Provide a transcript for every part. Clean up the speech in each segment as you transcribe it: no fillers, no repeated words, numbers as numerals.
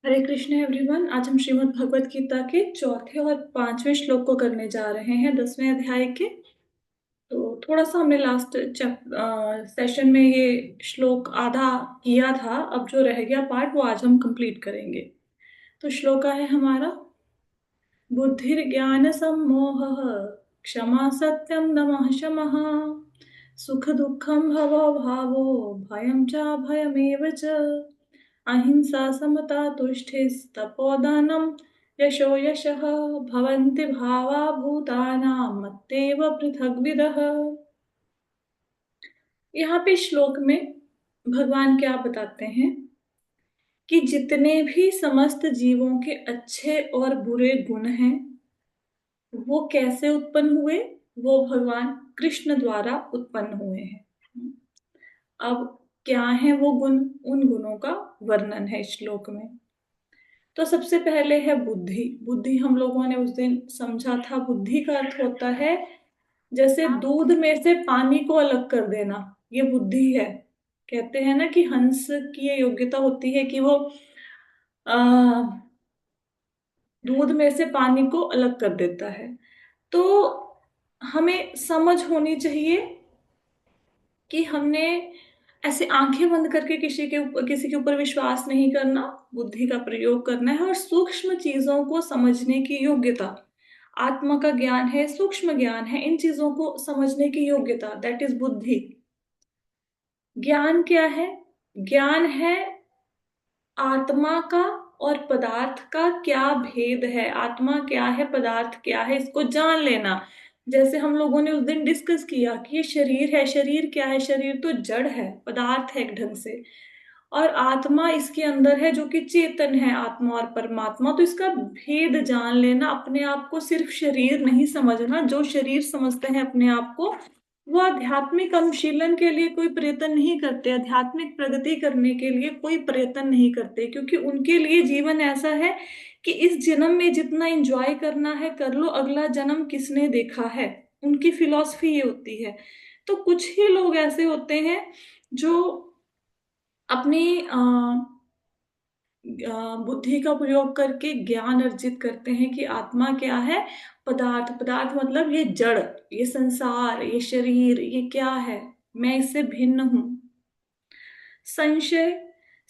हरे Krishna everyone. आज हम श्रीमद् भगवत गीता के चौथे और पांचवें श्लोक को करने जा रहे हैं 10वें अध्याय के। तो थोड़ा सा हमने लास्ट सेशन में ये श्लोक आधा किया था। अब जो रह गया पार्ट वो आज हम कंप्लीट करेंगे। तो श्लोक है हमारा, बुद्धिर्ज्ञान सम्मोहः क्षमा सत्यम दमः शमः सुख दुःखं भवो भावो भयं च भयमेव च अहिंसा समता तुष्टिस्तपोदानं यशो यशः भवन्ति भावा भूतानां मत्तेव पृथग्विदः। यहाँ पे श्लोक में भगवान क्या बताते हैं कि जितने भी समस्त जीवों के अच्छे और बुरे गुण हैं वो कैसे उत्पन्न हुए, वो भगवान कृष्ण द्वारा उत्पन्न हुए हैं। अब क्या है वो गुण, उन गुणों का वर्णन है इस श्लोक में। तो सबसे पहले है बुद्धि। बुद्धि हम लोगों ने उस दिन समझा था, बुद्धि का अर्थ होता है जैसे दूध में से पानी को अलग कर देना, ये बुद्धि है। कहते हैं ना कि हंस की ये योग्यता होती है कि वो आ, दूध में से पानी को अलग कर देता है। तो हमें समझ होनी चाहिए कि हमने ऐसे आंखें बंद करके किसी के ऊपर विश्वास नहीं करना, बुद्धि का प्रयोग करना है और सूक्ष्म चीजों को समझने की योग्यता, आत्मा का ज्ञान है, सूक्ष्म ज्ञान है, इन चीजों को समझने की योग्यता, दैट इज बुद्धि। ज्ञान क्या है? ज्ञान है आत्मा का और पदार्थ का क्या भेद है, आत्मा क्या है, पदार्थ क्या है, इसको जान लेना। जैसे हम लोगों ने उस दिन डिस्कस किया कि ये शरीर है, शरीर क्या है? शरीर तो जड़ है, पदार्थ है एक ढंग से, और आत्मा इसके अंदर है जो कि चेतन है, आत्मा और परमात्मा। तो इसका भेद जान लेना, अपने आप को सिर्फ शरीर नहीं समझना। जो शरीर समझते हैं अपने आप को, वो आध्यात्मिक अनुशीलन के लिए कोई प्रयत्न नहीं करते, आध्यात्मिक प्रगति करने के लिए कोई प्रयत्न नहीं करते, क्योंकि उनके लिए जीवन ऐसा है कि इस जन्म में जितना एंजॉय करना है कर लो, अगला जन्म किसने देखा है। उनकी फिलॉसफी ये होती है। तो कुछ ही लोग ऐसे होते हैं जो अपनी बुद्धि का प्रयोग करके ज्ञान अर्जित करते हैं कि आत्मा क्या है, पदार्थ, पदार्थ मतलब ये जड़, ये संसार, ये शरीर, ये क्या है, मैं इससे भिन्न हूं। संशय,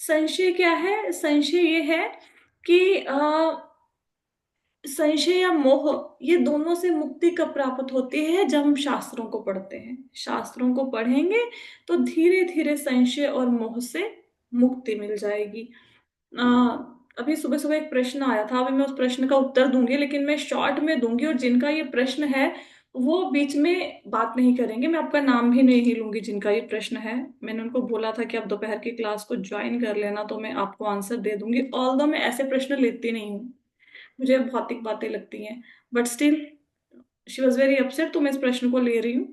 संशय क्या है? संशय ये है कि संशय या मोह, ये दोनों से मुक्ति कब प्राप्त होती है? जब हम शास्त्रों को पढ़ते हैं। शास्त्रों को पढ़ेंगे तो धीरे धीरे संशय और मोह से मुक्ति मिल जाएगी। अ, अभी सुबह सुबह एक प्रश्न आया था, अभी मैं उस प्रश्न का उत्तर दूंगी, लेकिन मैं शॉर्ट में दूंगी, और जिनका ये प्रश्न है वो बीच में बात नहीं करेंगे, मैं आपका नाम भी नहीं लूंगी जिनका ये प्रश्न है। मैंने उनको बोला था कि आप दोपहर की क्लास को ज्वाइन कर लेना, तो मैं आपको आंसर दे दूंगी। ऑल दो मैं ऐसे प्रश्न लेती नहीं हूँ, मुझे भौतिक बातें लगती हैं, but still she was very upset, तो मैं इस प्रश्न को ले रही हूँ।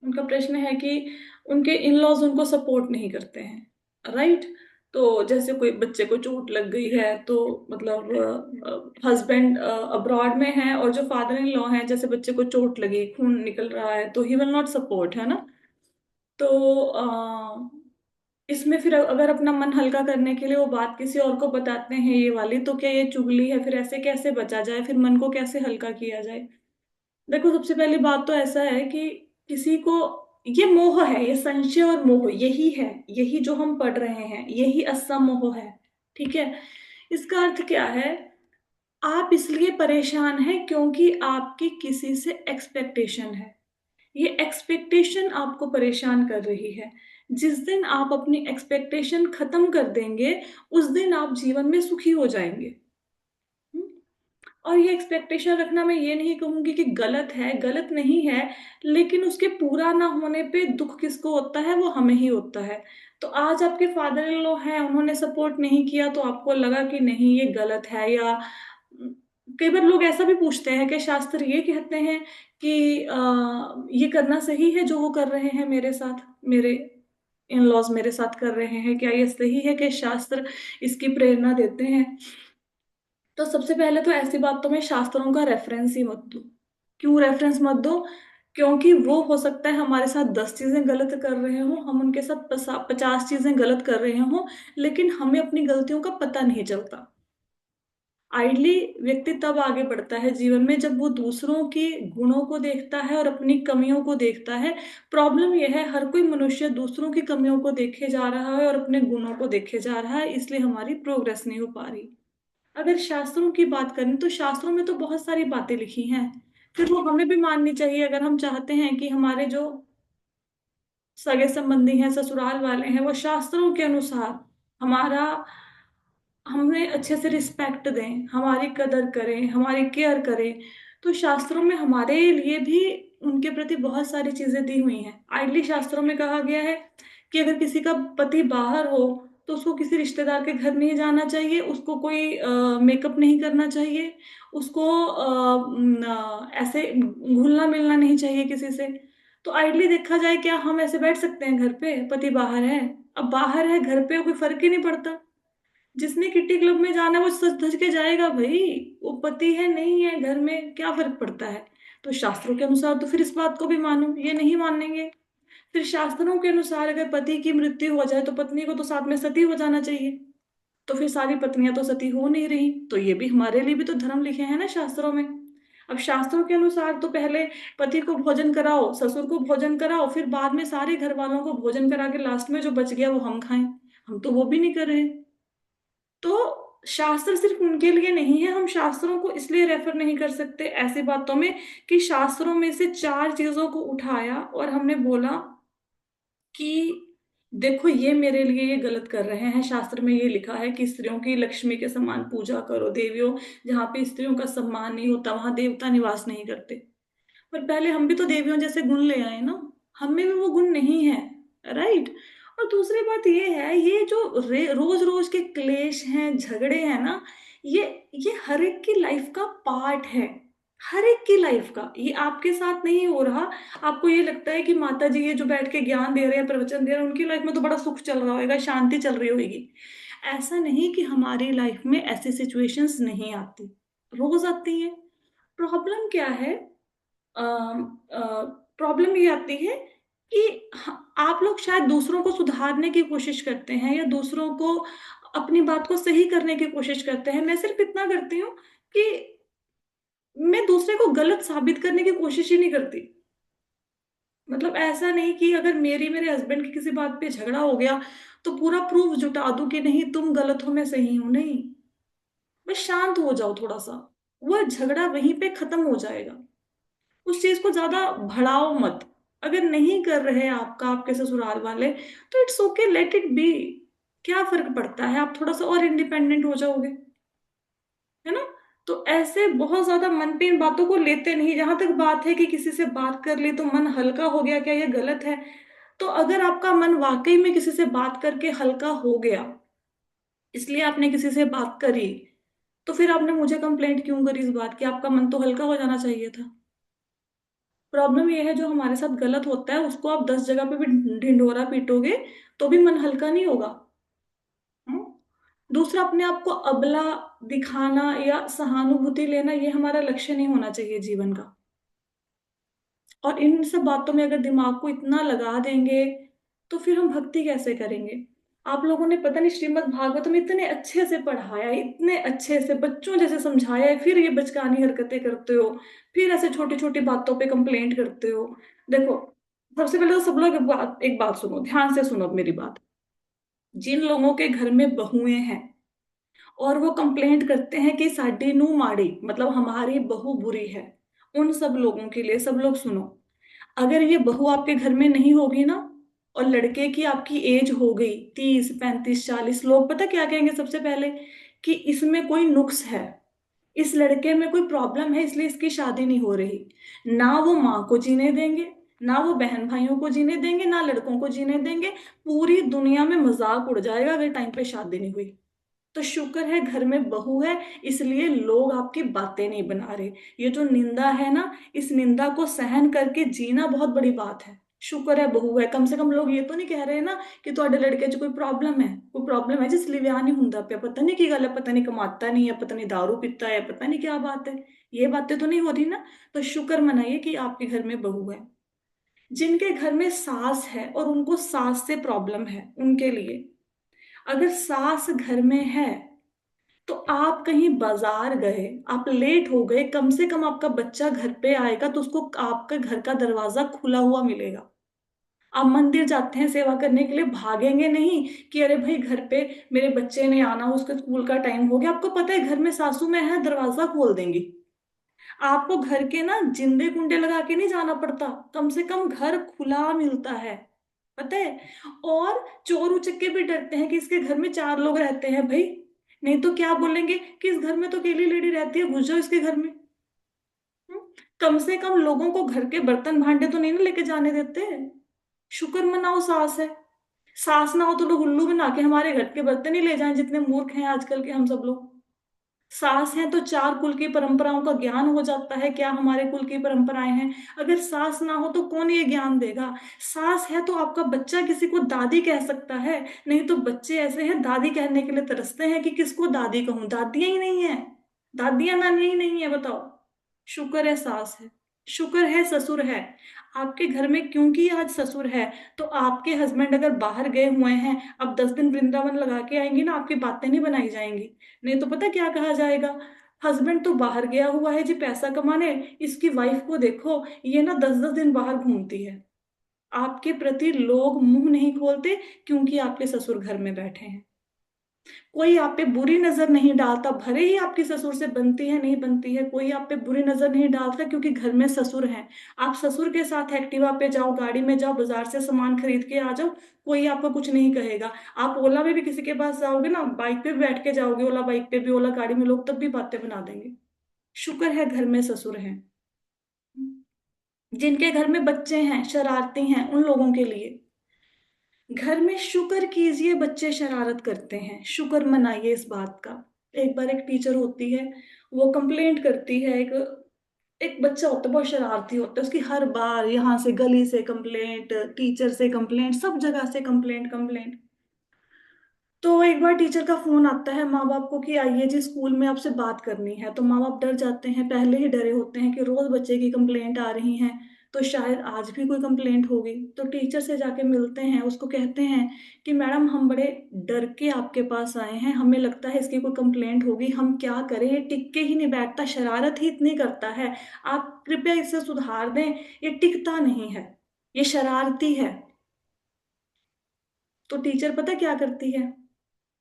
उनका प्रश्न है कि उनके इन लॉज उनको सपोर्ट नहीं करते हैं, राइट? तो जैसे कोई बच्चे को चोट लग गई है, तो मतलब हस्बैंड अब्रॉड में है और जो फादर इन लॉ हैं, जैसे बच्चे को चोट लगी, खून निकल रहा है, तो ही विल नॉट सपोर्ट, है ना? तो इसमें फिर अगर अपना मन हल्का करने के लिए वो बात किसी और को बताते हैं ये वाली, तो क्या ये चुगली है? फिर ऐसे कैसे बचा जाए, फिर मन को कैसे हल्का किया जाए? देखो, सबसे पहली बात तो ऐसा है कि किसी को, ये मोह है, ये संशय और मोह यही है, यही जो हम पढ़ रहे हैं, यही असम मोह है। ठीक है? इसका अर्थ क्या है? आप इसलिए परेशान हैं क्योंकि आपकी किसी से एक्सपेक्टेशन है, ये एक्सपेक्टेशन आपको परेशान कर रही है। जिस दिन आप अपनी एक्सपेक्टेशन खत्म कर देंगे, उस दिन आप जीवन में सुखी हो जाएंगे। हम्म? और ये एक्सपेक्टेशन रखना, मैं ये नहीं कहूंगी कि गलत है, गलत नहीं है, लेकिन उसके पूरा ना होने पे दुख किसको होता है? वो हमें ही होता है। तो आज आपके फादर इन लॉ हैं, उन्होंने सपोर्ट नहीं किया, तो आपको लगा कि नहीं ये गलत है, या कई बार लोग ऐसा भी पूछते हैं कि शास्त्र ये कहते हैं कि ये करना सही है जो वो कर रहे हैं मेरे साथ, मेरे इन लॉज मेरे साथ कर रहे हैं, क्या ये सही है कि शास्त्र इसकी प्रेरणा देते हैं? तो सबसे पहले तो ऐसी बात तो मैं शास्त्रों का रेफरेंस ही मत दो। क्यों रेफरेंस मत दो? क्योंकि वो हो सकता है हमारे साथ 10 चीजें गलत कर रहे हों, हम उनके साथ 50 चीजें गलत कर रहे हों, लेकिन हमें अपनी गलतियों का पता नहीं चलता। आइडली व्यक्ति तब आगे बढ़ता है जीवन में जब वो दूसरों के गुणों को देखता है और अपनी कमियों को देखता है। प्रॉब्लम यह है, हर कोई मनुष्य दूसरों की कमियों को देखे जा रहा है और अपने गुणों को देखे जा रहा है, इसलिए हमारी प्रोग्रेस नहीं हो पा रही। अगर शास्त्रों की बात करें तो शास्त्रों में तो बहुत सारी बातें लिखी हैं, फिर वो हमें भी माननी चाहिए अगर हम चाहते हैं कि हमारे जो सगे संबंधी हैं, ससुराल वाले हैं, वो शास्त्रों के अनुसार हमारा हमें अच्छे से रिस्पेक्ट दें, हमारी कदर करें, हमारी केयर करें। तो शास्त्रों में हमारे लिए भी उनके प्रति बहुत सारी चीजें दी हुई हैं। आइडली शास्त्रों में कहा गया है कि अगर किसी का पति बाहर हो तो उसको किसी रिश्तेदार के घर नहीं जाना चाहिए, उसको कोई मेकअप नहीं करना चाहिए, उसको ऐसे घुलना मिलना नहीं चाहिए किसी से। तो आइडली देखा जाए, क्या हम ऐसे बैठ सकते हैं घर पे, पति बाहर है? अब बाहर है, घर पे कोई फर्क ही नहीं पड़ता। जिसने किटी क्लब में जाना है वो सज धज के जाएगा भाई। वो पति है नहीं है घर में, क्या फर्क पड़ता है? तो शास्त्रों के अनुसार तो फिर इस बात को भी मानो, ये नहीं मानेंगे। फिर शास्त्रों के अनुसार अगर पति की मृत्यु हो जाए तो पत्नी को तो साथ में सती हो जाना चाहिए। तो फिर सारी पत्नियां तो सती हो नहीं रही, तो ये भी हमारे लिए भी तो धर्म लिखे हैं ना शास्त्रों में। अब शास्त्रों के अनुसार तो पहले पति को भोजन कराओ, ससुर को भोजन कराओ, फिर बाद में सारे घर वालों को भोजन करा के लास्ट में जो बच गया वो हम खाएं। हम तो वो भी नहीं कर रहे। तो शास्त्र सिर्फ उनके लिए नहीं है, हम शास्त्रों को इसलिए रेफर नहीं कर सकते ऐसी बातों में कि शास्त्रों में से 4 चीजों को उठाया और हमने बोला कि देखो ये मेरे लिए ये गलत कर रहे हैं। शास्त्र में ये लिखा है कि स्त्रियों की लक्ष्मी के समान पूजा करो, देवियों, जहाँ पे स्त्रियों का सम्मान नहीं होता वहां देवता निवास नहीं करते। पर पहले हम भी तो देवियों जैसे गुण ले आए ना, हम में भी वो गुण नहीं है। राइट। और दूसरी बात ये है, ये जो रोज रोज के क्लेश हैं, झगड़े हैं ना, ये ये हर एक की लाइफ का पार्ट है। हर एक की लाइफ का, ये आपके साथ नहीं हो रहा। आपको ये लगता है कि माता जी ये जो बैठ के ज्ञान दे रहे हैं, प्रवचन दे रहे हैं, उनकी लाइफ में तो बड़ा सुख चल रहा होगा, शांति चल रही होगी। ऐसा नहीं कि हमारी लाइफ में ऐसी सिचुएशंस नहीं आती, रोज आती हैं। प्रॉब्लम क्या है? प्रॉब्लम ये आती है कि आप लोग शायद दूसरों को सुधारने की कोशिश करते हैं या दूसरों को अपनी बात को सही करने की कोशिश करते हैं। मैं सिर्फ इतना करती हूँ कि मैं दूसरे को गलत साबित करने की कोशिश ही नहीं करती। मतलब ऐसा नहीं कि अगर मेरे हस्बैंड की किसी बात पे झगड़ा हो गया तो पूरा प्रूफ जुटा दूं कि नहीं तुम गलत हो मैं सही हूं, नहीं। बस शांत हो जाओ थोड़ा सा, वो झगड़ा वहीं पे खत्म हो जाएगा। उस चीज को ज्यादा बढ़ाओ मत। अगर नहीं कर रहे आपका आपके ससुराल वाले तो it's okay, let it be. क्या फर्क पड़ता है, आप थोड़ा सा और इंडिपेंडेंट हो जाओगे, है ना? तो ऐसे बहुत ज्यादा मन पे इन बातों को लेते नहीं। जहां तक बात है कि किसी से बात कर ली तो मन हल्का हो गया, क्या ये गलत है? तो अगर आपका मन वाकई में किसी से बात करके हल्का हो गया, इसलिए आपने किसी से बात करी, तो फिर आपने मुझे कंप्लेंट क्यों करी इस बात की? आपका मन तो हल्का हो जाना चाहिए था। प्रॉब्लम ये है, जो हमारे साथ गलत होता है उसको आप 10 जगह पे भी ढिंढोरा पीटोगे तो भी मन हल्का नहीं होगा। हम्म? दूसरा, अपने आप को अबला दिखाना या सहानुभूति लेना, ये हमारा लक्ष्य नहीं होना चाहिए जीवन का। और इन सब बातों में अगर दिमाग को इतना लगा देंगे तो फिर हम भक्ति कैसे करेंगे? आप लोगों ने पता नहीं श्रीमद् भागवत में इतने अच्छे से पढ़ाया है, इतने अच्छे से बच्चों जैसे समझाया है, फिर ये बचकानी हरकतें करते हो, फिर ऐसे छोटी छोटी बातों पे कंप्लेंट करते हो। देखो, सबसे पहले तो सब लोग एक बात सुनो, ध्यान से सुनो मेरी बात। जिन लोगों के घर में बहुएं हैं और वो कंप्लेंट करते हैं कि साडी नू माड़ी, मतलब हमारी बहू बुरी है, उन सब लोगों के लिए, सब लोग सुनो। अगर ये बहू आपके घर में नहीं होगी ना, और लड़के की आपकी एज हो गई 30 35 40, लोग पता क्या कहेंगे सबसे पहले? कि इसमें कोई नुक्स है, इस लड़के में कोई प्रॉब्लम है इसलिए इसकी शादी नहीं हो रही। ना वो माँ को जीने देंगे, ना वो बहन भाइयों को जीने देंगे, ना लड़कों को जीने देंगे। पूरी दुनिया में मजाक उड़ जाएगा अगर टाइम पे शादी नहीं हुई। तो शुक्र है घर में बहू है, इसलिए लोग आपकी बातें नहीं बना रहे। ये जो निंदा है ना, इस निंदा को सहन करके जीना बहुत बड़ी बात है। शुक्र है बहू है, कम से कम लोग ये तो नहीं कह रहे ना कि ਤੁਹਾਡੇ लड़के च कोई प्रॉब्लम है, कोई प्रॉब्लम है जिसलिए ਵਿਆਹ नहीं ਹੁੰਦਾ ਪਿਆ, पता नहीं की गल है, पता नहीं कमाता नहीं है, पता नहीं दारू पीता है, पता नहीं क्या बात है। ये बातें तो नहीं हो रही ना। तो शुक्र मनाइए कि आपके घर में बहू है। जिनके घर में सास है और उनको सास से प्रॉब्लम है, उनके लिए, अगर सास घर में है तो आप कहीं बाजार गए, आप लेट हो गए, कम से कम आपका बच्चा घर पे आएगा तो उसको आपका घर का दरवाजा खुला हुआ मिलेगा। आप मंदिर जाते हैं सेवा करने के लिए, भागेंगे नहीं कि अरे भाई घर पे मेरे बच्चे ने आना, उसके स्कूल का टाइम हो गया। आपको पता है घर में सासू में है, दरवाजा खोल देंगी। आपको घर के ना जिंदे कुंडे लगा के नहीं जाना पड़ता, कम से कम घर खुला मिलता है, पता है। और चोर उचक्के भी डरते हैं कि इसके घर में चार लोग रहते हैं भाई, नहीं तो क्या बोलेंगे कि इस घर में तो अकेली लेडी रहती है, घुस जाओ इसके घर में। हम्म? कम से कम लोगों को घर के बर्तन भांडे तो नहीं ना लेके जाने देते। शुक्र मनाओ सास है। सास ना हो तो लोग उल्लू बना के हमारे घर के बर्तन ही ले जाएं, जितने मूर्ख हैं आजकल के हम सब लोग। सास है तो चार कुल की परंपराओं का ज्ञान हो जाता है, क्या हमारे कुल की परंपराएं हैं। अगर सास ना हो तो कौन ये ज्ञान देगा। सास है तो आपका बच्चा किसी को दादी कह सकता है, नहीं तो बच्चे ऐसे हैं दादी कहने के लिए तरसते हैं कि किसको दादी कहूं, दादियां ही नहीं है, दादियां नानियां ही नहीं है, बताओ। शुक्र है सास है, शुक्र है ससुर है। आपके घर में क्योंकि आज ससुर है, तो आपके हस्बैंड अगर बाहर गए हुए हैं, अब 10 दिन वृंदावन लगा के आएंगे ना, आपकी बातें नहीं बनाई जाएंगी। नहीं तो पता क्या कहा जाएगा, हस्बैंड तो बाहर गया हुआ है जी पैसा कमाने, इसकी वाइफ को देखो ये ना 10-10 दिन बाहर घूमती है। आपके प्रति लोग मुंह नहीं खोलते क्योंकि आपके ससुर घर में बैठे हैं। कोई आप पे बुरी नजर नहीं डालता, भले ही आपकी ससुर से बनती है नहीं बनती है, कोई आप पे बुरी नजर नहीं डालता क्योंकि घर में ससुर हैं। आप ससुर के साथ एक्टिवा पे जाओ, गाड़ी में जाओ, बाजार से सामान खरीद के आ जाओ, कोई आपको कुछ नहीं कहेगा। आप ओला में भी किसी के पास जाओगे ना, बाइक पे भी बैठ के जाओगे, ओला बाइक पे भी, ओला गाड़ी में, लोग तब भी बातें बना देंगे। शुक्र है घर में ससुर हैं। जिनके घर में बच्चे हैं, शरारती हैं, उन लोगों के लिए घर में शुक्र कीजिए बच्चे शरारत करते हैं, शुक्र मनाइए इस बात का। एक बार एक टीचर होती है, वो कंप्लेंट करती है, एक एक बच्चा होता है बहुत शरारती होता है, उसकी हर बार यहाँ से गली से कंप्लेंट, टीचर से कंप्लेंट, सब जगह से कंप्लेंट कंप्लेंट। तो एक बार टीचर का फोन आता है माँ बाप को कि आइए जी स्कूल में आपसे बात करनी है। तो माँ बाप डर जाते हैं, पहले ही डरे होते हैं कि रोज बच्चे की कंप्लेंट आ रही हैं, तो शायद आज भी कोई कंप्लेंट होगी। तो टीचर से जाके मिलते हैं, उसको कहते हैं कि मैडम हम बड़े डर के आपके पास आए हैं, हमें लगता है इसकी कोई कंप्लेंट होगी, हम क्या करें, ये टिक के ही नहीं बैठता, शरारत ही इतनी करता है, आप कृपया इसे सुधार दें, ये टिकता नहीं है, ये शरारती है। तो टीचर पता क्या करती है,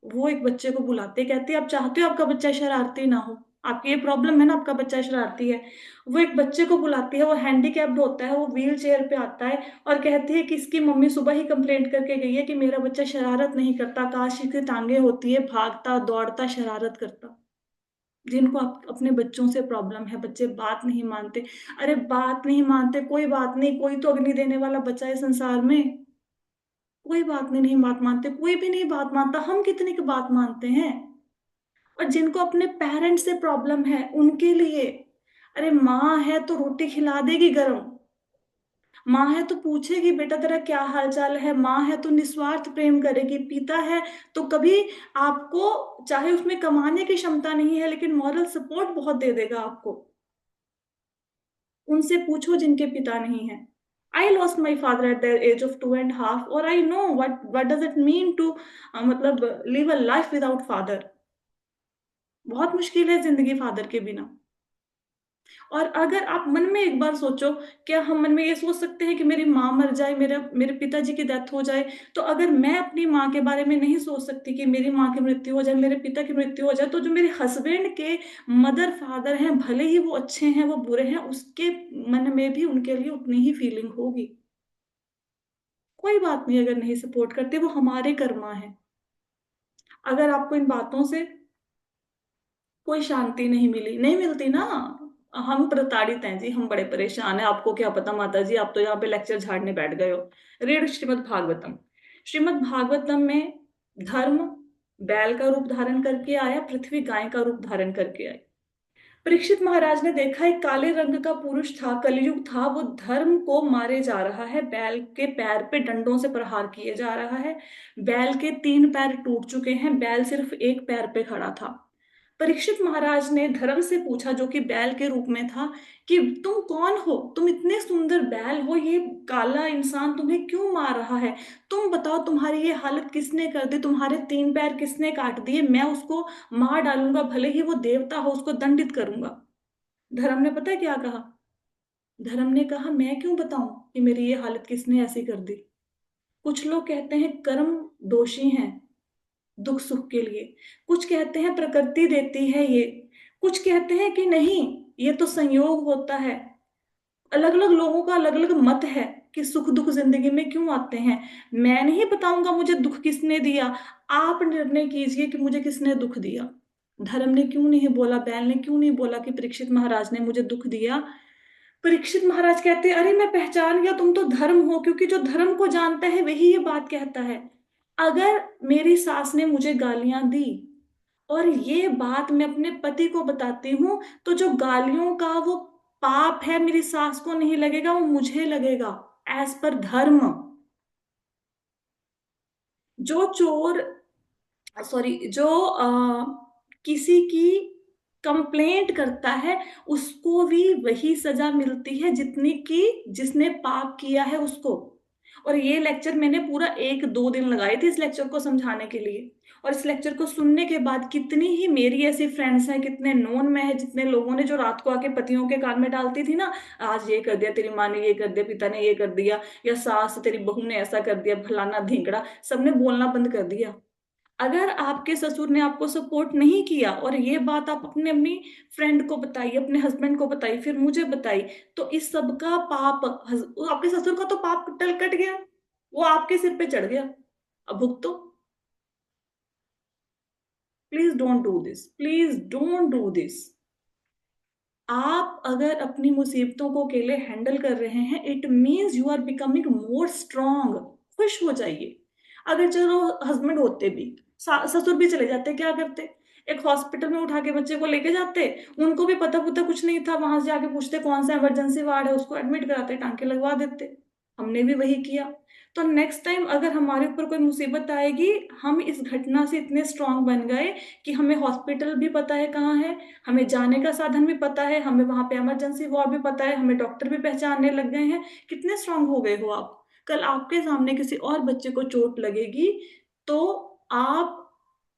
वो एक बच्चे को बुलाते, कहती है आप चाहते हो आपका बच्चा शरारती ना हो, आपकी ये प्रॉब्लम है ना, आपका बच्चा शरारती है। वो एक बच्चे को बुलाती है, वो हैंडीकैप्ड होता है, वो व्हील चेयर पे आता है और कहती है कि इसकी मम्मी सुबह ही कंप्लेंट करके गई है कि मेरा बच्चा शरारत नहीं करता, काश इसकी टांगे होती है, भागता दौड़ता शरारत करता। जिनको अपने बच्चों से प्रॉब्लम है, बच्चे बात नहीं मानते, अरे बात नहीं मानते कोई बात नहीं, कोई तो अग्नि देने वाला बच्चा है संसार में। कोई बात नहीं, नहीं बात मानते, कोई भी नहीं बात मानता, हम कितनी की बात मानते हैं। और जिनको अपने पेरेंट्स से प्रॉब्लम है उनके लिए, अरे माँ है तो रोटी खिला देगी गरम, माँ है तो पूछेगी बेटा तेरा क्या हाल चाल है, माँ है तो निस्वार्थ प्रेम करेगी, पिता है तो कभी आपको, चाहे उसमें कमाने की क्षमता नहीं है लेकिन मॉरल सपोर्ट बहुत दे देगा आपको। उनसे पूछो जिनके पिता नहीं है। I lost my father at the age of 2.5 और I know what does it mean to, मतलब live a life without father. बहुत मुश्किल है जिंदगी फादर के बिना। और अगर आप मन में एक बार सोचो, क्या हम मन में ये सोच सकते हैं कि मेरी माँ मर जाए, मेरे मेरे पिताजी की डेथ हो जाए, तो अगर मैं अपनी माँ के बारे में नहीं सोच सकती कि मेरी माँ की मृत्यु हो जाए, मेरे पिता की मृत्यु हो जाए, तो जो मेरे हस्बैंड के मदर फादर हैं, भले ही वो अच्छे हैं वो बुरे हैं, उसके मन में भी उनके लिए उतनी ही फीलिंग होगी। कोई बात नहीं अगर नहीं सपोर्ट करते, वो हमारे कर्मा है। अगर आपको इन बातों से कोई शांति नहीं मिली, नहीं मिलती ना, हम प्रताड़ित हैं जी, हम बड़े परेशान हैं, आपको क्या पता माता जी, आप तो यहाँ पे लेक्चर झाड़ने बैठ गए हो। रीड श्रीमद् भागवतम। श्रीमद् भागवतम में धर्म बैल का रूप धारण करके आया, पृथ्वी गाय का रूप धारण करके आई। परीक्षित महाराज ने देखा एक काले रंग का पुरुष था, कलयुग था, वो धर्म को मारे जा रहा है, बैल के पैर पे डंडों से प्रहार किए जा रहा है, बैल के 3 पैर टूट चुके हैं, बैल सिर्फ एक पैर पे खड़ा था। परीक्षित महाराज ने धर्म से पूछा, जो कि बैल के रूप में था, कि तुम कौन हो, तुम इतने सुंदर बैल हो, ये काला इंसान तुम्हें क्यों मार रहा है? तुम बताओ, तुम्हारी ये हालत किसने कर दी, तुम्हारे 3 पैर किसने काट दिए? मैं उसको मार डालूंगा, भले ही वो देवता हो, उसको दंडित करूंगा। धर्म ने पता है क्या कहा? धर्म ने कहा, मैं क्यों बताऊं कि मेरी ये हालत किसने ऐसी कर दी। कुछ लोग कहते हैं कर्म दोषी हैं दुख सुख के लिए, कुछ कहते हैं प्रकृति देती है ये, कुछ कहते हैं कि नहीं, ये तो संयोग होता है। अलग अलग लोगों का अलग अलग मत है कि सुख दुख जिंदगी में क्यों आते हैं। मैं नहीं बताऊंगा मुझे दुख किसने दिया, आप निर्णय कीजिए कि मुझे किसने दुख दिया। धर्म ने क्यों नहीं बोला, बैल ने क्यों नहीं बोला कि परीक्षित महाराज ने मुझे दुख दिया? परीक्षित महाराज कहते हैं, अरे मैं पहचान गया, तुम तो धर्म हो, क्योंकि जो धर्म को जानता है वही ये बात कहता है। अगर मेरी सास ने मुझे गालियां दी और ये बात मैं अपने पति को बताती हूँ, तो जो गालियों का वो पाप है मेरी सास को नहीं लगेगा, वो मुझे लगेगा, एज पर धर्म। जो चोर, सॉरी, जो किसी की कंप्लेंट करता है, उसको भी वही सजा मिलती है जितनी कि जिसने पाप किया है उसको। और ये लेक्चर मैंने पूरा 1-2 दिन लगाए थे इस लेक्चर को समझाने के लिए। और इस लेक्चर को सुनने के बाद कितनी ही मेरी ऐसी फ्रेंड्स हैं, कितने नोन में है, जितने लोगों ने जो रात को आके पतियों के कान में डालती थी ना, आज ये कर दिया, तेरी माँ ने ये कर दिया, पिता ने ये कर दिया, या सास तेरी बहू ने ऐसा कर दिया, फलाना ढींगड़ा, सबने बोलना बंद कर दिया। अगर आपके ससुर ने आपको सपोर्ट नहीं किया और ये बात आप अपने अपनी फ्रेंड को बताई, अपने हस्बैंड को बताई, फिर मुझे बताई, तो इस सब का पाप आपके ससुर का तो पाप टल कट गया, वो आपके सिर पे चढ़ गया। अब भुगतो। Please don't do this, please don't do this. आप अगर अपनी मुसीबतों को अकेले हैंडल कर रहे हैं, it means you are becoming more strong. खुश हो जाइए। अगर चलो हस्बैंड होते भी, ससुर भी चले जाते, क्या करते? एक हॉस्पिटल में उठा के बच्चे को लेके जाते, उनको भी पता पुता कुछ नहीं था, वहां से जाके पूछते कौन सा इमरजेंसी वार्ड है, उसको एडमिट कराते, टांके लगवा देते। हमने भी वही किया। तो नेक्स्ट टाइम अगर हमारे ऊपर कोई मुसीबत आएगी, हम इस घटना से इतने स्ट्रांग बन गए कि हमें हॉस्पिटल भी पता है कहाँ है, हमें जाने का साधन भी पता है, हमें वहां पे इमरजेंसी वार्ड भी पता है, हमें डॉक्टर भी पहचानने लग गए हैं। कितने स्ट्रांग हो गए हो आप। कल आपके सामने किसी और बच्चे को चोट लगेगी, तो आप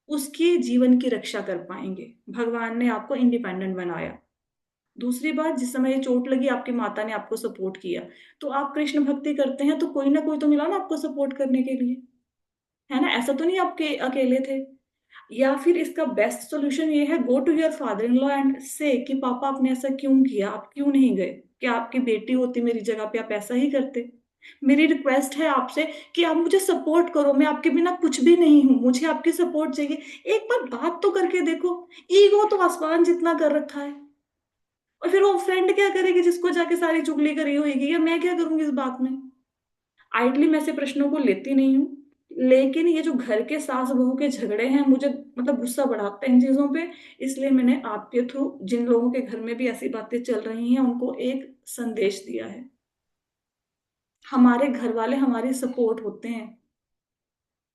उसके जीवन की रक्षा कर पाएंगे। भगवान ने आपको इंडिपेंडेंट बनाया। दूसरी बात, जिस समय ये चोट लगी आपकी माता ने आपको सपोर्ट किया, तो आप कृष्ण भक्ति करते हैं तो कोई ना कोई तो मिला ना आपको सपोर्ट करने के लिए, है ना? ऐसा तो नहीं आपके अकेले थे। या फिर इसका बेस्ट सोल्यूशन ये है, go to your father in law and say कि पापा आपने ऐसा क्यों किया, आप क्यों नहीं गए? क्या आपकी बेटी होती मेरी जगह पे, आप ऐसा ही करते? मेरी रिक्वेस्ट है आपसे कि आप मुझे सपोर्ट करो, मैं आपके बिना कुछ भी नहीं हूं, मुझे आपकी सपोर्ट चाहिए। एक बार बात तो करके देखो। ईगो तो आसमान जितना कर रखा है। और फिर वो फ्रेंड क्या करेगी जिसको जाके सारी चुगली करी होगी, या मैं क्या करूंगी इस बात में? आइडली मैं ऐसे प्रश्नों को लेती नहीं हूँ, लेकिन ये जो घर के सास बहू के झगड़े हैं, मुझे मतलब गुस्सा बढ़ाते हैं इन चीजों पे। इसलिए मैंने आपके थ्रू जिन लोगों के घर में भी ऐसी बातें चल रही हैं, उनको एक संदेश दिया है। हमारे घर वाले हमारी सपोर्ट होते हैं।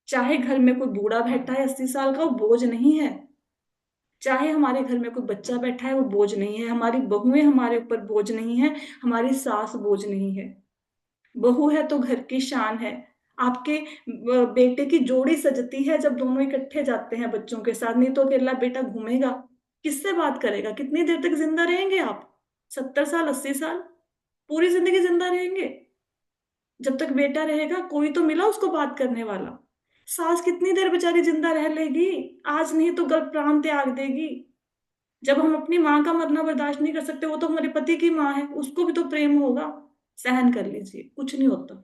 चाहे घर में कोई बूढ़ा बैठा है 80 साल का, वो बोझ नहीं है। चाहे हमारे घर में कोई बच्चा बैठा है, वो बोझ नहीं है। हमारी बहुएं हमारे ऊपर बोझ नहीं है, हमारी सास बोझ नहीं है। बहू है तो घर की शान है। आपके बेटे की जोड़ी सजती है जब दोनों इकट्ठे जाते हैं बच्चों के साथ, नहीं तो अकेला बेटा घूमेगा, किससे बात करेगा? कितनी देर तक जिंदा रहेंगे आप? 70 साल, 80 साल? पूरी जिंदगी जिंदा रहेंगे? जब तक बेटा रहेगा कोई तो मिला उसको बात करने वाला। सास कितनी देर बेचारी जिंदा रह लेगी? आज नहीं तो कल प्राण त्याग देगी। जब हम अपनी माँ का मरना बर्दाश्त नहीं कर सकते, वो तो हमारे पति की माँ है, उसको भी तो प्रेम होगा। सहन कर लीजिए, कुछ नहीं होता।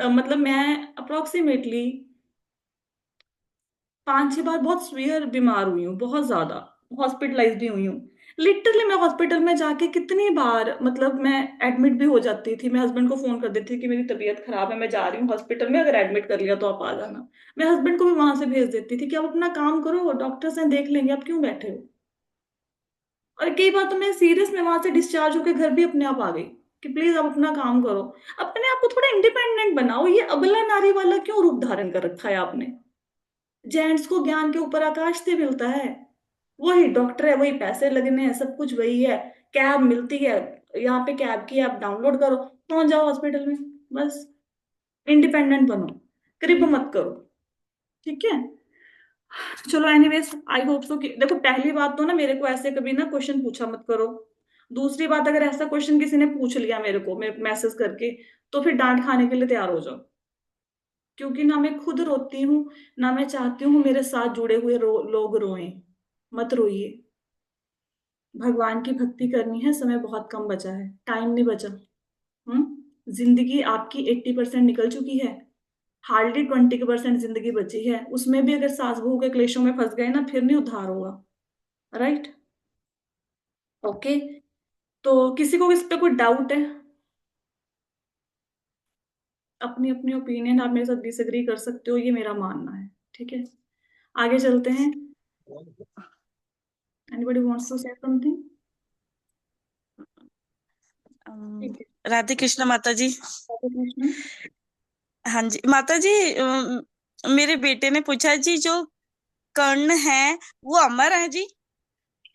मतलब मैं अप्रोक्सीमेटली 5-6 बार बहुत सीवियर बीमार हुई हूँ, बहुत ज्यादा हॉस्पिटलाइज भी हुई हूँ। लिटरली मैं हॉस्पिटल में जाके कितनी बार, मतलब मैं एडमिट भी हो जाती थी। मैं हस्बैंड को फोन कर देती थी कि मेरी तबीयत खराब है, मैं जा रही हूँ हॉस्पिटल में, अगर एडमिट कर लिया तो आप आ जाना। मैं हस्बैंड को भी वहां से भेज देती थी कि आप अपना काम करो, डॉक्टर्स हैं देख लेंगे, आप क्यों बैठे हो? और कई बार तो मैं सीरियस में वहां से डिस्चार्ज होकर घर भी अपने आप आ गई कि प्लीज आप अपना काम करो। अपने आप को थोड़ा इंडिपेंडेंट बनाओ। ये अबला नारी वाला क्यों रूप धारण कर रखा है आपने? जेंट्स को ज्ञान के ऊपर आकाश से मिलता है। वही डॉक्टर है, वही पैसे लगने हैं, सब कुछ वही है। कैब मिलती है, यहाँ पे कैब की ऐप डाउनलोड करो, पहुंच जाओ हॉस्पिटल में। बस इंडिपेंडेंट बनो, क्रिप मत करो। ठीक है। चलो एनीवेज, आई होप सो कि देखो, पहली बात तो ना, मेरे को ऐसे कभी ना क्वेश्चन पूछा मत करो। दूसरी बात, अगर ऐसा क्वेश्चन किसी ने पूछ लिया मेरे को मैसेज करके, तो फिर डांट खाने के लिए तैयार हो जाओ। क्योंकि ना मैं खुद रोती हूँ, ना मैं चाहती हूँ मेरे साथ जुड़े हुए लोग रोएं। मत रोइए। भगवान की भक्ति करनी है, समय बहुत कम बचा है, टाइम नहीं बचा। जिंदगी आपकी 80% निकल चुकी है। हार्डली 20% जिंदगी बची है, उसमें भी अगर सास बहू के क्लेशों में फंस गए ना, फिर नहीं उद्धार होगा। राइट। ओके। तो किसी को इस पे कोई डाउट है? अपनी अपनी ओपिनियन आप मेरे साथ डिसएग्री कर सकते हो, ये मेरा मानना है। ठीक है। आगे चलते हैं। Anybody wants to say something? Um, ठीक है। राधे कृष्ण माता जी। राधे कृष्ण। हाँ जी माता जी, मेरे बेटे ने पूछा जी, जो कर्ण है वो अमर है जी?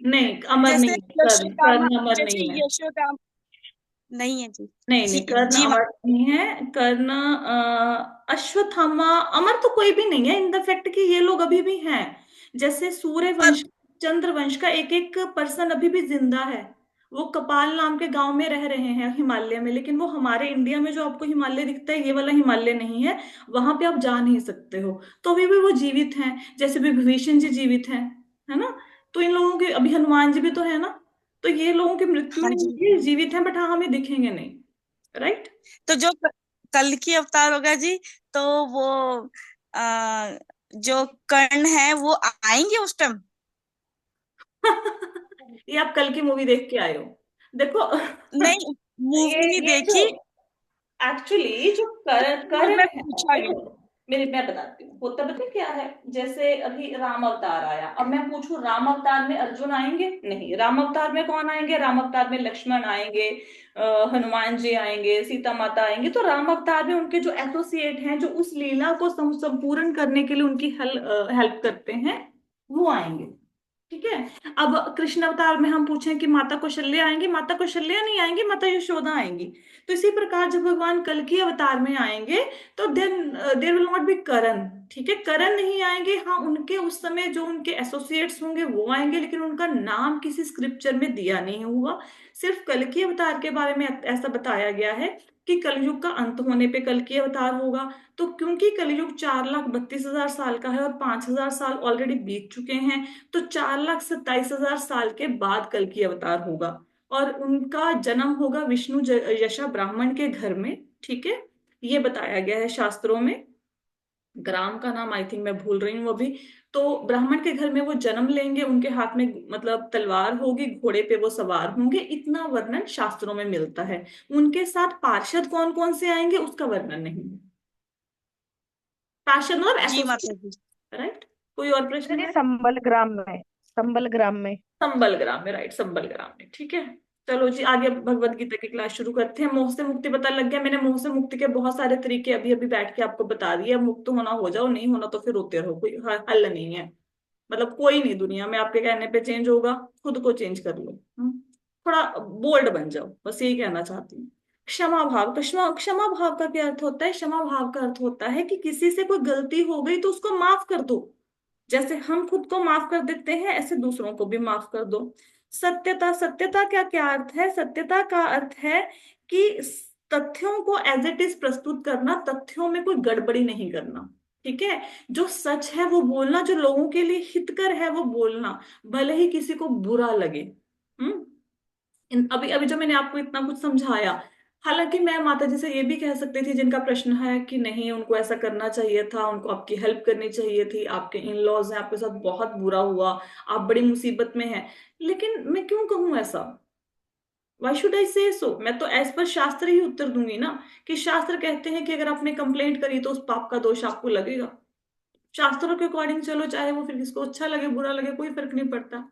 नहीं, अमर जैसे नहीं है, कर्ण यशोदामा, कर्ण अमर जैसे नहीं है। यशोदामा नहीं है जी। नहीं नहीं, जी कर्ण जी अमर नहीं है। कर्ण अश्वत्थामा अमर तो कोई भी नहीं है, इन द फैक्ट कि ये लोग अभी भी हैं। जैसे सूर्य पर वंश, चंद्र वंश का एक एक पर्सन अभी भी जिंदा है। वो कपाल नाम के गांव में रह रहे हैं हिमालय में, लेकिन वो हमारे इंडिया में जो आपको हिमालय दिखता है, ये वाला हिमालय नहीं है। वहां पे आप जा नहीं सकते हो। तो अभी भी वो जीवित हैं, जैसे भी विभीषण जी जीवित हैं। है ना? तो इन लोगों के अभी हनुमान जी भी तो है ना। तो ये लोगों की मृत्यु हाँ नहीं जी, हुई है, जीवित हैं, बट हाँ हमें दिखेंगे नहीं। राइट। तो जो कल की अवतार होगा जी, तो वो आ, जो कर्ण है वो आएंगे उस टाइम? ये आप कल की मूवी देख के आए हो? देखो। नहीं, मूवी नहीं ये जो देखी, एक्चुअली जो करण पर करण मैं है, पूछा गया। देखो, मेरे मैं बताती हूँ होता पता है क्या है। जैसे अभी राम अवतार आया, अब मैं पूछूं राम अवतार में अर्जुन आएंगे? नहीं। राम अवतार में कौन आएंगे? राम अवतार में लक्ष्मण आएंगे, हनुमान जी आएंगे, सीता माता आएंगे। तो राम अवतार में उनके जो एसोसिएट हैं, जो उस लीला को संपूर्ण करने के लिए उनकी हेल्प करते हैं, वो आएंगे। ठीक है। अब कृष्ण अवतार में हम पूछें कि माता कौशल्या आएंगी? माता कौशल्या नहीं आएंगी, माता यशोदा आएंगी। तो इसी प्रकार जब भगवान कल की अवतार में आएंगे, तो then there will not be Karan. ठीक है, करण नहीं आएंगे। हाँ, उनके उस समय जो उनके एसोसिएट्स होंगे वो आएंगे, लेकिन उनका नाम किसी स्क्रिप्चर में दिया नहीं हुआ। सिर्फ कल की अवतार के बारे में ऐसा बताया गया है कि कलयुग का अंत होने पे कल की अवतार होगा। तो क्योंकि कलयुग 4,32,000 साल का है और 5,000 साल ऑलरेडी बीत चुके हैं, तो 4,27,000 साल के बाद कल की अवतार होगा। और उनका जन्म होगा विष्णु यशा ब्राह्मण के घर में। ठीक है। ये बताया गया है शास्त्रों में। ग्राम का नाम आई थिंक मैं भूल रही हूँ अभी। तो ब्राह्मण के घर में वो जन्म लेंगे, उनके हाथ में मतलब तलवार होगी, घोड़े पे वो सवार होंगे, इतना वर्णन शास्त्रों में मिलता है। उनके साथ पार्षद कौन कौन से आएंगे उसका वर्णन नहीं है। पार्षद मतलब जी एसोसिएट। माता जी। राइट। कोई और प्रश्न जी है? संबल ग्राम में, संबल ग्राम में। संबल ग्राम में, राइट, संबल ग्राम में। ठीक है। चलो जी, आगे भगवत गीता की क्लास शुरू करते हैं। मोह से मुक्ति पता लग गया। मैंने मोह से मुक्ति के बहुत सारे तरीके अभी अभी बैठ के आपको बता दिए। अब मुक्त होना हो जाओ, नहीं होना तो फिर रोते रहो, कोई हल नहीं है। मतलब कोई नहीं दुनिया में आपके कहने पे चेंज होगा। खुद को चेंज कर लो। थोड़ा बोल्ड बन जाओ, बस यही कहना चाहती हूँ। क्षमा भाव, क्षमा क्षमा भाव का क्या अर्थ होता है? क्षमा भाव का अर्थ होता है कि किसी से कोई गलती हो गई तो उसको माफ कर दो। जैसे हम खुद को माफ कर देते हैं, ऐसे दूसरों को भी माफ कर दो। सत्यता, सत्यता क्या क्या अर्थ है? सत्यता का अर्थ है कि तथ्यों को एज इट इज प्रस्तुत करना, तथ्यों में कोई गड़बड़ी नहीं करना। ठीक है। जो सच है वो बोलना, जो लोगों के लिए हितकर है वो बोलना, भले ही किसी को बुरा लगे। हम्म। अभी अभी जो मैंने आपको इतना कुछ समझाया, हालांकि मैं माता जी से ये भी कह सकती थी, जिनका प्रश्न है कि नहीं उनको ऐसा करना चाहिए था, उनको आपकी हेल्प करनी चाहिए थी, आपके इन लॉज हैं, आपके साथ बहुत बुरा हुआ, आप बड़ी मुसीबत में हैं। लेकिन मैं क्यों कहूं ऐसा? वाई शुड आई से सो? मैं तो एज पर शास्त्र ही उत्तर दूंगी ना। कि शास्त्र कहते हैं कि अगर आपने कंप्लेंट करी तो उस पाप का दोष आपको लगेगा। शास्त्रों के अकॉर्डिंग चलो, चाहे वो फिर किसको अच्छा लगे बुरा लगे, कोई फर्क नहीं पड़ता।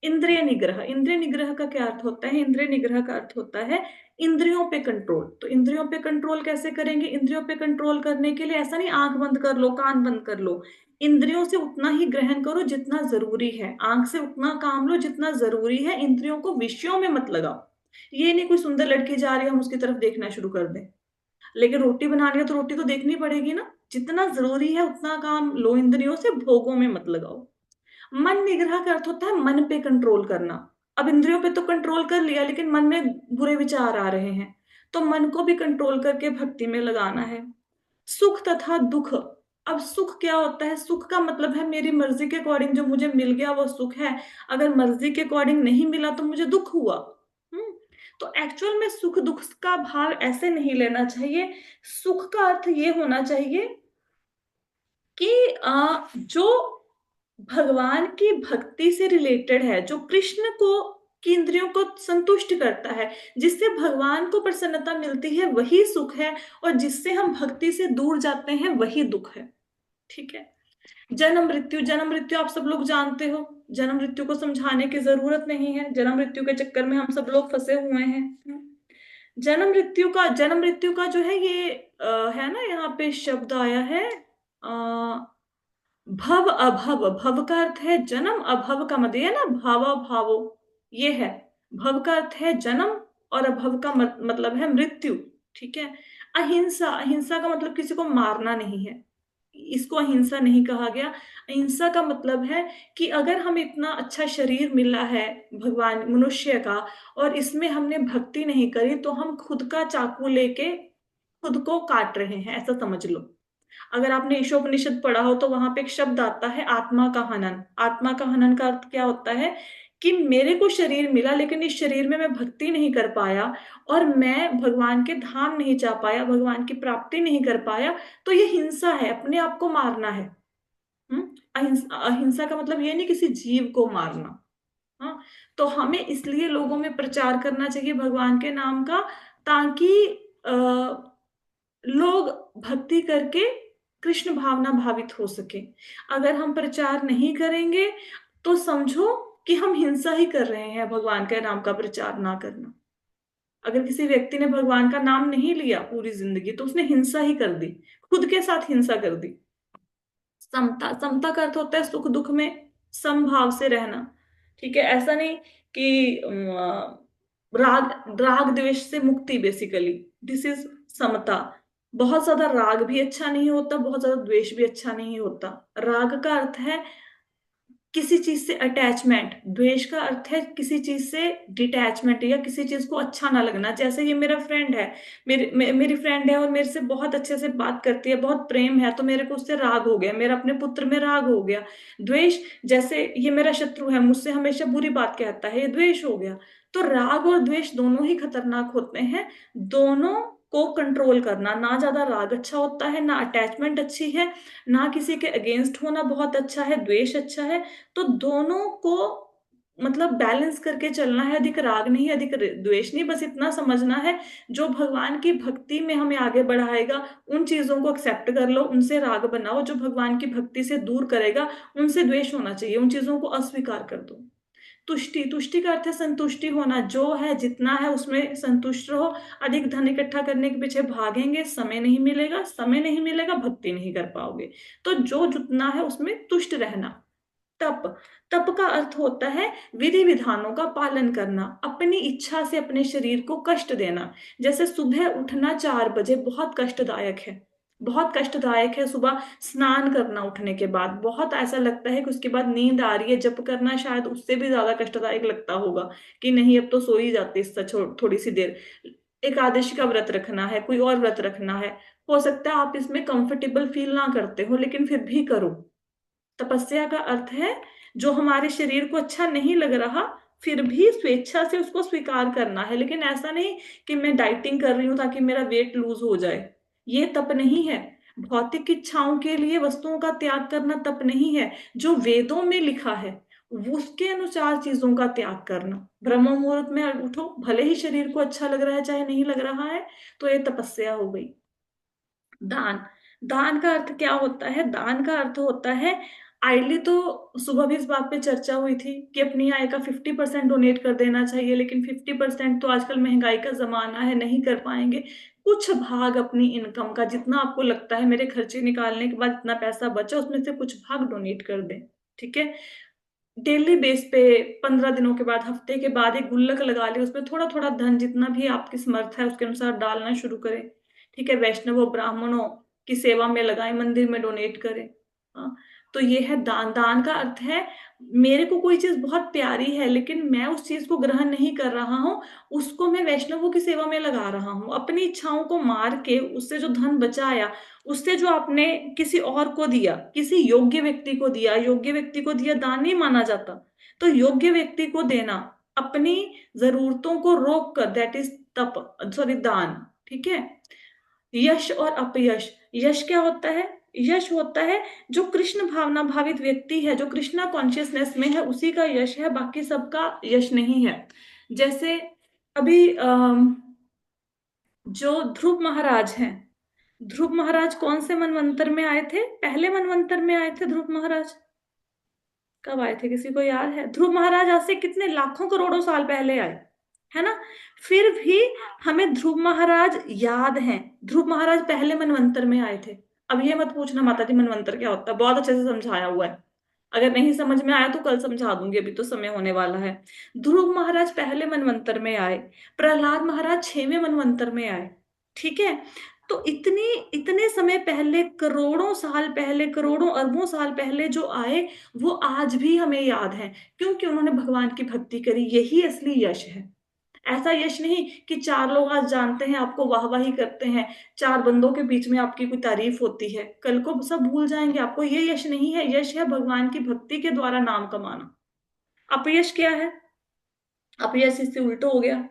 इंद्रिय निग्रह, इंद्रिय निग्रह का क्या अर्थ होता है? इंद्रिय निग्रह का अर्थ होता है इंद्रियों पे कंट्रोल। तो इंद्रियों पे कंट्रोल कैसे करेंगे? इंद्रियों पे कंट्रोल करने के लिए ऐसा नहीं आंख बंद कर लो, कान बंद कर लो। इंद्रियों से उतना ही ग्रहण करो जितना जरूरी है, आंख से उतना काम लो जितना जरूरी है, इंद्रियों को विषयों में मत लगाओ। ये नहीं कोई सुंदर लड़की जा रही है हम उसकी तरफ देखना शुरू कर दें, लेकिन रोटी बनानी है तो रोटी तो देखनी पड़ेगी ना। जितना जरूरी है उतना काम लो इंद्रियों से, भोगों में मत लगाओ। मन निग्रह का अर्थ होता है मन पे कंट्रोल करना। अब इंद्रियों पे तो कंट्रोल कर लिया, लेकिन मन में बुरे विचार आ रहे हैं, तो मन को भी कंट्रोल करके भक्ति में लगाना है। सुख तथा दुख। अब सुख क्या होता है? सुख का मतलब है मेरी मर्जी के अकॉर्डिंग जो मुझे मिल गया वो सुख है। अगर मर्जी के अकॉर्डिंग नहीं मिला तो मुझे दुख हुआ। हम्म तो एक्चुअल में सुख दुख का भाव ऐसे नहीं लेना चाहिए। सुख का अर्थ ये होना चाहिए कि जो भगवान की भक्ति से रिलेटेड है, जो कृष्ण को की इंद्रियों को संतुष्ट करता है, जिससे भगवान को प्रसन्नता मिलती है, वही सुख है। और जिससे हम भक्ति से दूर जाते हैं वही दुख है। ठीक है। जन्म मृत्यु, जन्म मृत्यु आप सब लोग जानते हो, जन्म मृत्यु को समझाने की जरूरत नहीं है। जन्म मृत्यु के चक्कर में हम सब लोग फंसे हुए हैं। जन्म मृत्यु का जो है ये है ना, यहाँ पे शब्द आया है भव अभव। भव का अर्थ है जन्म, अभव का मतलब ये ना भाव भावो, ये है। भव का अर्थ है जन्म और अभव का मतलब है मृत्यु। ठीक है। अहिंसा, अहिंसा का मतलब किसी को मारना नहीं है, इसको अहिंसा नहीं कहा गया। अहिंसा का मतलब है कि अगर हमें इतना अच्छा शरीर मिला है भगवान मनुष्य का, और इसमें हमने भक्ति नहीं करी, तो हम खुद का चाकू लेके खुद को काट रहे हैं, ऐसा समझ लो। अगर आपने ईशोपनिषद पढ़ा हो तो वहां पे एक शब्द आता है आत्मा का हनन। आत्मा का हनन का अर्थ क्या होता है कि मेरे को शरीर मिला, लेकिन इस शरीर में मैं भक्ति नहीं कर पाया और मैं भगवान के धाम नहीं जा पाया, भगवान की प्राप्ति नहीं कर पाया, तो ये हिंसा है, अपने आप को मारना है। अहिंसा, अहिंसा का मतलब ये नहीं किसी जीव को मारना। हाँ। तो हमें इसलिए लोगों में प्रचार करना चाहिए भगवान के नाम का, ताकि लोग भक्ति करके कृष्ण भावना भावित हो सके। अगर हम प्रचार नहीं करेंगे तो समझो कि हम हिंसा ही कर रहे हैं। भगवान के नाम का प्रचार ना करना, अगर किसी व्यक्ति ने भगवान का नाम नहीं लिया पूरी जिंदगी, तो उसने हिंसा ही कर दी, खुद के साथ हिंसा कर दी। समता, समता का अर्थ होता है सुख दुख में समभाव से रहना। ठीक है। ऐसा नहीं कि राग राग द्वेष से मुक्ति, बेसिकली दिस इज समता। बहुत ज्यादा राग भी अच्छा नहीं होता, बहुत ज्यादा द्वेष भी अच्छा नहीं होता। राग का अर्थ है किसी चीज से अटैचमेंट, द्वेष का अर्थ है किसी चीज से डिटैचमेंट, या किसी चीज को अच्छा ना लगना। जैसे ये मेरा फ्रेंड है, मेरी फ्रेंड है और मेरे से बहुत अच्छे से बात करती है, बहुत प्रेम है, तो मेरे को उससे राग हो गया, मेरा अपने पुत्र में राग हो गया। द्वेष, जैसे ये मेरा शत्रु है, मुझसे हमेशा बुरी बात कहता है, ये द्वेष हो गया। तो राग और द्वेष दोनों ही खतरनाक होते हैं। दोनों को कंट्रोल करना, ना ज्यादा राग अच्छा होता है, ना अटैचमेंट अच्छी है, ना किसी के अगेंस्ट होना बहुत अच्छा है, द्वेष अच्छा है। तो दोनों को मतलब बैलेंस करके चलना है, अधिक राग नहीं, अधिक द्वेष नहीं, बस इतना समझना है जो भगवान की भक्ति में हमें आगे बढ़ाएगा उन चीजों को एक्सेप्ट कर लो, उनसे राग बनाओ। जो भगवान की भक्ति से दूर करेगा उनसे द्वेष होना चाहिए, उन चीजों को अस्वीकार कर दो। तुष्टि, तुष्टि का अर्थ है संतुष्टि होना, जो है जितना है उसमें संतुष्ट रहो। अधिक धन इकट्ठा करने के पीछे भागेंगे, समय नहीं मिलेगा, समय नहीं मिलेगा, भक्ति नहीं कर पाओगे। तो जो जितना है उसमें तुष्ट रहना। तप, तप का अर्थ होता है विधि विधानों का पालन करना, अपनी इच्छा से अपने शरीर को कष्ट देना। जैसे सुबह उठना 4 बजे बहुत कष्टदायक है, बहुत कष्टदायक है। सुबह स्नान करना उठने के बाद बहुत ऐसा लगता है कि उसके बाद नींद आ रही है, जप करना शायद उससे भी ज्यादा कष्टदायक लगता होगा कि नहीं अब तो सो ही जाते इससे थोड़ी सी देर। एकादशी का व्रत रखना है, कोई और व्रत रखना है, हो सकता है आप इसमें कंफर्टेबल फील ना करते हो, लेकिन फिर भी करो। तपस्या का अर्थ है जो हमारे शरीर को अच्छा नहीं लग रहा, फिर भी स्वेच्छा से उसको स्वीकार करना है। लेकिन ऐसा नहीं कि मैं डाइटिंग कर रही हूं ताकि मेरा वेट लूज हो जाए, ये तप नहीं है। भौतिक इच्छाओं के लिए वस्तुओं का त्याग करना तप नहीं है। जो वेदों में लिखा है उसके अनुसार चीजों का त्याग करना। ब्रह्म मुहूर्त में उठो, भले ही शरीर को अच्छा लग रहा है चाहे नहीं लग रहा है, तो ये तपस्या हो गई। दान, दान का अर्थ क्या होता है? दान का अर्थ होता है आइडली तो सुबह भी इस बात पे चर्चा हुई थी कि अपनी आय का 50% डोनेट कर देना चाहिए, लेकिन 50% तो आजकल महंगाई का जमाना है, नहीं कर पाएंगे। कुछ भाग अपनी इनकम का, जितना आपको लगता है मेरे खर्चे निकालने के बाद इतना पैसा बचा, उसमें से कुछ भाग डोनेट कर दें। ठीक है, डेली बेस पे 15 दिनों के बाद, हफ्ते के बाद एक गुल्लक लगा ले, उसमें थोड़ा थोड़ा धन जितना भी आपकी समर्थ है उसके अनुसार डालना शुरू करें। ठीक है, वैष्णवों ब्राह्मणों की सेवा में लगाएं, मंदिर में डोनेट करें। हाँ, तो ये है दान। दान का अर्थ है मेरे को कोई चीज बहुत प्यारी है लेकिन मैं उस चीज को ग्रहण नहीं कर रहा हूँ, उसको मैं वैष्णवों की सेवा में लगा रहा हूँ। अपनी इच्छाओं को मार के उससे जो धन बचाया, उससे जो आपने किसी और को दिया, किसी योग्य व्यक्ति को दिया, योग्य व्यक्ति को दिया दान नहीं माना जाता। तो योग्य व्यक्ति को देना, अपनी जरूरतों को रोक कर, दैट इज तप, सॉरी, दान। ठीक है। यश और अपयश। यश क्या होता है? यश होता है जो कृष्ण भावना भावित व्यक्ति है, जो कृष्णा कॉन्शियसनेस में है, उसी का यश है, बाकी सबका यश नहीं है। जैसे अभी जो ध्रुव महाराज हैं, ध्रुव महाराज कौन से मनवंतर में आए थे? पहले मनवंतर में आए थे ध्रुव महाराज। कब आए थे, किसी को याद है? ध्रुव महाराज आज से कितने लाखों करोड़ों साल पहले आए, है ना? फिर भी हमें ध्रुव महाराज याद हैं। ध्रुव महाराज पहले मनवंतर में आए थे। अब ये मत पूछना माता जी मनवंतर क्या होता है, बहुत अच्छे से समझाया हुआ है। अगर नहीं समझ में आया तो कल समझा दूंगी, अभी तो समय होने वाला है। ध्रुव महाराज पहले मनवंतर में आए, प्रहलाद महाराज 6वें मनवंतर में आए। ठीक है, तो इतनी इतने समय पहले, करोड़ों साल पहले, करोड़ों अरबों साल पहले जो आए, वो आज भी हमें याद है, क्योंकि उन्होंने भगवान की भक्ति करी। यही असली यश है। ऐसा यश नहीं कि 4 लोग आज जानते हैं, आपको वाहवाही करते हैं, 4 बंदों के बीच में आपकी कोई तारीफ होती है, कल को सब भूल जाएंगे आपको। ये यश नहीं है। यश है भगवान की भक्ति के द्वारा नाम कमाना। अपयश क्या है? अपयश इससे उल्टो हो गया।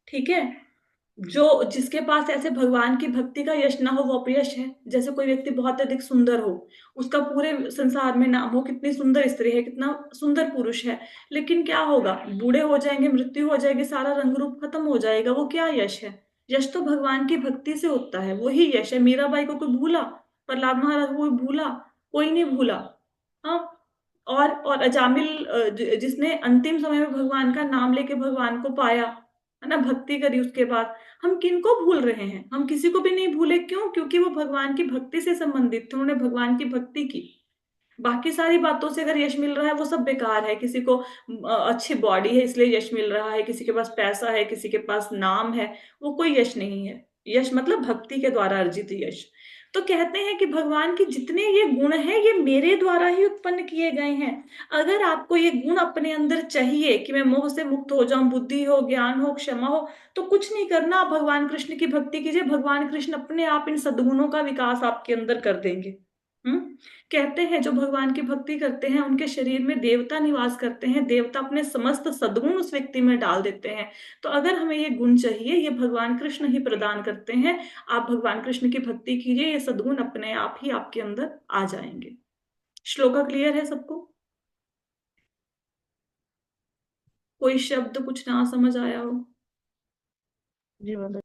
ठीक है, जो जिसके पास ऐसे भगवान की भक्ति का यश ना हो वो अपयश है। जैसे कोई व्यक्ति बहुत अधिक सुंदर हो, उसका पूरे संसार में नाम हो, कितनी सुंदर स्त्री है, कितना सुंदर पुरुष है, लेकिन क्या होगा? बूढ़े हो जाएंगे, मृत्यु हो जाएगी, सारा रंग रूप खत्म हो जाएगा। वो क्या यश है? यश तो भगवान की भक्ति से होता है, वही यश है। मीराबाई को कोई भूला? प्रहलाद महाराज को कोई भूला? कोई नहीं भूला। हाँ, और अजामिल जिसने अंतिम समय में भगवान का नाम लेके भगवान को पाया, है ना, भक्ति करी उसके बाद, हम किनको भूल रहे हैं? हम किसी को भी नहीं भूले। क्यों? क्योंकि वो भगवान की भक्ति से संबंधित थे, उन्होंने भगवान की भक्ति की। बाकी सारी बातों से अगर यश मिल रहा है वो सब बेकार है। किसी को अच्छी बॉडी है इसलिए यश मिल रहा है, किसी के पास पैसा है, किसी के पास नाम है, वो कोई यश नहीं है। यश मतलब भक्ति के द्वारा अर्जित यश। तो कहते हैं कि भगवान के जितने ये गुण हैं ये मेरे द्वारा ही उत्पन्न किए गए हैं। अगर आपको ये गुण अपने अंदर चाहिए कि मैं मोह से मुक्त हो जाऊं, बुद्धि हो, ज्ञान हो, क्षमा हो, तो कुछ नहीं करना, आप भगवान कृष्ण की भक्ति कीजिए। भगवान कृष्ण अपने आप इन सद्गुणों का विकास आपके अंदर कर देंगे। हम्म। कहते हैं जो भगवान की भक्ति करते हैं उनके शरीर में देवता निवास करते हैं, देवता अपने समस्त सद्गुण उस व्यक्ति में डाल देते हैं। तो अगर हमें ये गुण चाहिए, ये भगवान कृष्ण ही प्रदान करते हैं। आप भगवान कृष्ण की भक्ति कीजिए, ये सद्गुण अपने आप ही आपके अंदर आ जाएंगे। श्लोका क्लियर है सबको? कोई शब्द कुछ ना समझ आया हो? जी मतलब।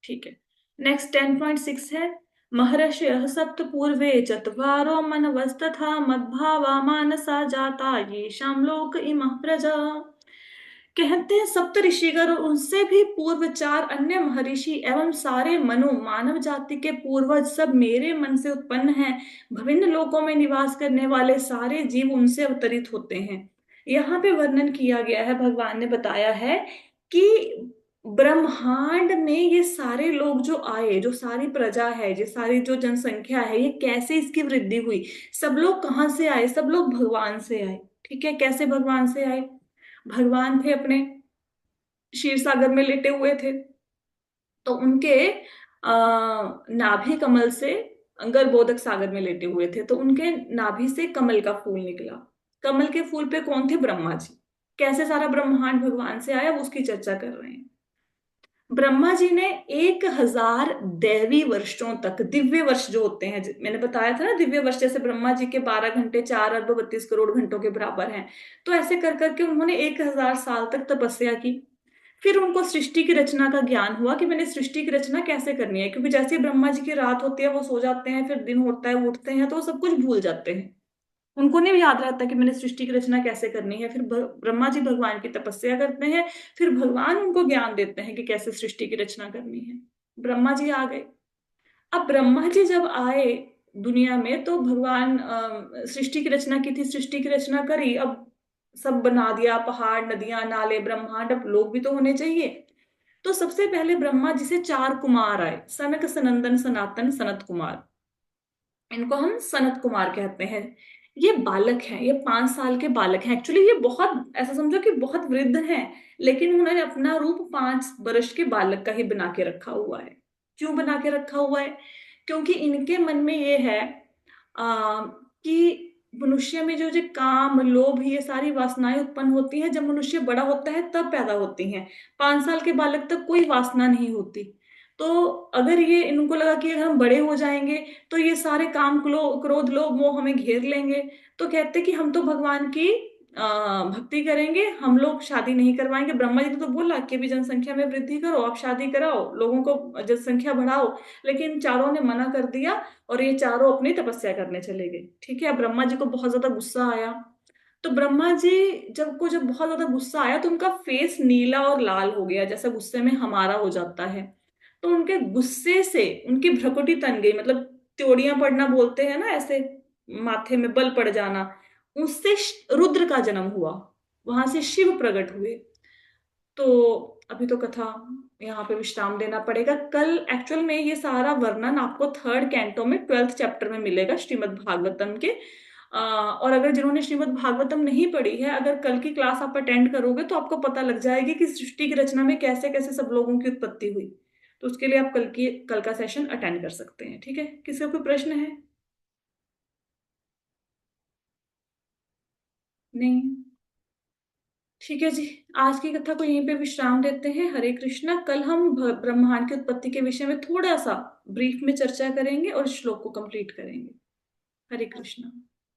ठीक है। नेक्स्ट 10.6 है, महर्षयः सप्त पूर्वे चत्वारो मनवस्तथा मद्भावा मानसा जाता येषां लोक इमः प्रजा। कहते हैं सप्त ऋषिगण और उनसे भी पूर्व 4 अन्य महर्षि एवं सारे मनु, मानव जाति के पूर्वज, सब मेरे मन से उत्पन्न हैं। विभिन्न लोकों में निवास करने वाले सारे जीव उनसे अवतरित होते हैं। यहाँ पे वर्णन किया गया है, भगवान ने बताया है कि ब्रह्मांड में ये सारे लोग जो आए, जो सारी प्रजा है, जो सारी जो जनसंख्या है, ये कैसे इसकी वृद्धि हुई? सब लोग कहाँ से आए? सब लोग भगवान से आए। ठीक है, कैसे भगवान से आए? भगवान थे अपने क्षीर सागर में लेटे हुए थे, तो उनके नाभि कमल से, गर्भोदक सागर में लेटे हुए थे, तो उनके नाभि से कमल का फूल निकला। कमल के फूल पे कौन थे? ब्रह्मा जी। कैसे सारा ब्रह्मांड भगवान से आया, वो उसकी चर्चा कर रहे हैं। ब्रह्मा जी ने 1000 दैवी वर्षों तक, दिव्य वर्ष जो होते हैं, मैंने बताया था ना, दिव्य वर्ष जैसे ब्रह्मा जी के 12 घंटे 4 अरब 32 करोड़ घंटों के बराबर हैं। तो ऐसे कर करके उन्होंने 1000 साल तक तपस्या की। फिर उनको सृष्टि की रचना का ज्ञान हुआ कि मैंने सृष्टि की रचना कैसे करनी है, क्योंकि जैसे ही ब्रह्मा जी की रात होती है वो सो जाते हैं, फिर दिन होता है वो उठते हैं, तो वो सब कुछ भूल जाते हैं। उनको नहीं याद रहता कि मैंने सृष्टि की रचना कैसे करनी है। फिर ब्रह्मा जी भगवान की तपस्या करते हैं, फिर भगवान उनको ज्ञान देते हैं कि कैसे सृष्टि की रचना करनी है। ब्रह्मा जी आ गए। अब ब्रह्मा जी जब आए दुनिया में तो भगवान सृष्टि की रचना की थी, सृष्टि की रचना करी, अब सब बना दिया, पहाड़, नदियां, नाले, ब्रह्मांड, अब लोग भी तो होने चाहिए। तो सबसे पहले ब्रह्मा जी से 4 कुमार आए, सनक, सनंदन, सनातन, सनत कुमार। इनको हम सनत कुमार कहते हैं। ये बालक हैं, ये 5 साल के बालक हैं। एक्चुअली ये बहुत, ऐसा समझो कि बहुत वृद्ध हैं, लेकिन उन्होंने अपना रूप 5 वर्ष के बालक का ही बना के रखा हुआ है। क्यों बना के रखा हुआ है? क्योंकि इनके मन में ये है कि मनुष्य में जो जो काम, लोभ, ये सारी वासनाएं उत्पन्न होती हैं जब मनुष्य बड़ा होता है, तब पैदा होती हैं। 5 साल के बालक तक कोई वासना नहीं होती। तो अगर ये, इनको लगा कि अगर हम बड़े हो जाएंगे तो ये सारे काम, क्रोध, लोभ, मोह हमें घेर लेंगे, तो कहते कि हम तो भगवान की भक्ति करेंगे, हम लोग शादी नहीं करवाएंगे। ब्रह्मा जी ने तो बोला कि भी जनसंख्या में वृद्धि करो, आप शादी कराओ, लोगों को जनसंख्या बढ़ाओ, लेकिन चारों ने मना कर दिया और ये चारों अपनी तपस्या करने चले गए। ठीक है, अब ब्रह्मा जी को बहुत ज्यादा गुस्सा आया। तो ब्रह्मा जी जब बहुत ज्यादा गुस्सा आया तो उनका फेस नीला और लाल हो गया, जैसा गुस्से में हमारा हो जाता है। तो उनके गुस्से से उनकी भ्रकुटी तन गई, मतलब त्योड़ियां पड़ना बोलते हैं ना, ऐसे माथे में बल पड़ जाना। उससे रुद्र का जन्म हुआ, वहां से शिव प्रकट हुए। तो अभी तो कथा यहाँ पे विश्राम देना पड़ेगा। कल एक्चुअल में ये सारा वर्णन आपको 3rd कैंटो में 12th चैप्टर में मिलेगा, श्रीमद् भागवतम के। और अगर जिन्होंने श्रीमद् भागवतम नहीं पढ़ी है, अगर कल की क्लास आप अटेंड करोगे तो आपको पता लग जाएगी कि सृष्टि की रचना में कैसे कैसे सब लोगों की उत्पत्ति हुई। तो उसके लिए आप कल का सेशन अटेंड कर सकते हैं। ठीक है, किसी को कोई प्रश्न है? नहीं? ठीक है जी, आज की कथा को यहीं पे विश्राम देते हैं। हरे कृष्णा। कल हम ब्रह्मांड की उत्पत्ति के विषय में थोड़ा सा ब्रीफ में चर्चा करेंगे और श्लोक को कंप्लीट करेंगे। हरे कृष्णा।